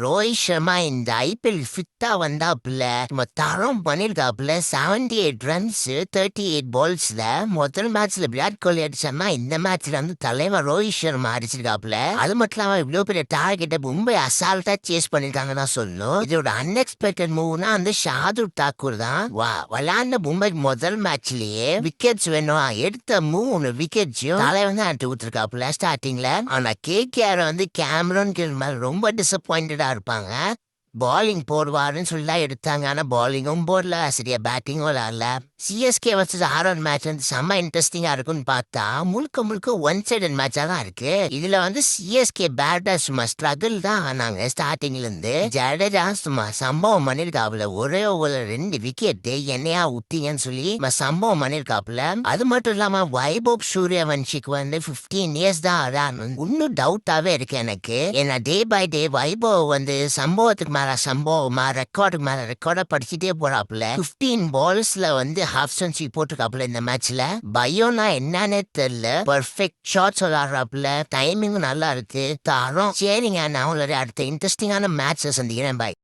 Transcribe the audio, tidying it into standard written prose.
ரோஹித் சர்மா இந்த ஐபிஎல் ஃபிட்டா வந்தாப்புல தரம் பண்ணிருக்காப்புல 78 ரன்ஸ் 38 பால்ஸ்ல முதல் மேட்ச்ல விராட் கோலி அடிச்சாமா இந்த மேட்ச்ல வந்து தலைவர் ரோஹித் சர்மா அடிச்சிருக்காப்புல. அது மட்டும் இல்லாம இவ்வளவு பெரிய டார்கெட்டை மும்பை அசால்ட்டா சேஸ் பண்ணிருக்காங்கன்னு தான் சொல்லணும். இதோட அன்எக்ஸ்பெக்டட் மூவ்னா வந்து ஷாதுர் தாக்கூர் தான் விளையாண்ட மும்பை முதல் மேட்ச்லயே விக்கெட்ஸ் வேணும் எடுத்த 3 விக்கெட்ஸையும் தலைவன் தான் அட்டு ஊத்துருக்காப்புல ஸ்டார்டிங்ல. ஆனா கேகேஆர் வந்து கேமரன் கில் மேல ரொம்ப டிசப்பாயிண்டடா இருப்பாங்க. பாலிங் போடுவாருன்னு சொல்லி எடுத்தாங்க. ஆனா பாலிங்கும் போடல, சரியா பேட்டிங்கும் விளாடல. சிஎஸ்கே வர்சஸ் ஆர்ஆர் மேட்ச் வந்து செம்ம இன்ட்ரெஸ்டிங்கா இருக்கும்னு பார்த்தா முழுக்க முழுக்க ஒன் சைடட் மேட்சா தான் இருக்கு. இதுல வந்து சிஎஸ்கே பேட்டர் சும்மா ஸ்ட்ரகிள் தான் ஆனாங்க ஸ்டார்டிங்ல இருந்து. ஜடேஜா சும்மா சம்பவம் பண்ணிருக்காப்புல. ஒரே ஒரு 2 விக்கெட் என்னையா விட்டீங்கன்னு சொல்லி சம்பவம் பண்ணிருக்காப்புல. அது மட்டும் இல்லாம வைபவ் சூரியவன்ஷிக்கு வந்து 15 இயர்ஸ் தான் ஆறான்னு இன்னும் டவுட்டாவே இருக்கு எனக்கு. ஏன்னா டே பை டே வைபவ் வந்து சம்பவத்துக்கு மேல சம்பவமா ரெக்கார்டுக்கு மேல ரெக்கார்டா படிச்சுட்டே போறாப்புல. 15 பால்ஸ்ல வந்து ஹாஃப் செஞ்சுரி போட்டுருக்காப்புல இந்த மேட்ச்ல. பயோனா என்னன்னே தெரியல. Perfect shots விளாடுறாப்புல. டைமிங்கும் நல்லா இருக்கு. தரம் சரிங்க. நான் உங்களோட அடுத்த இன்ட்ரெஸ்டிங்கான மேட்சை சந்திக்கிறேன். பாய்.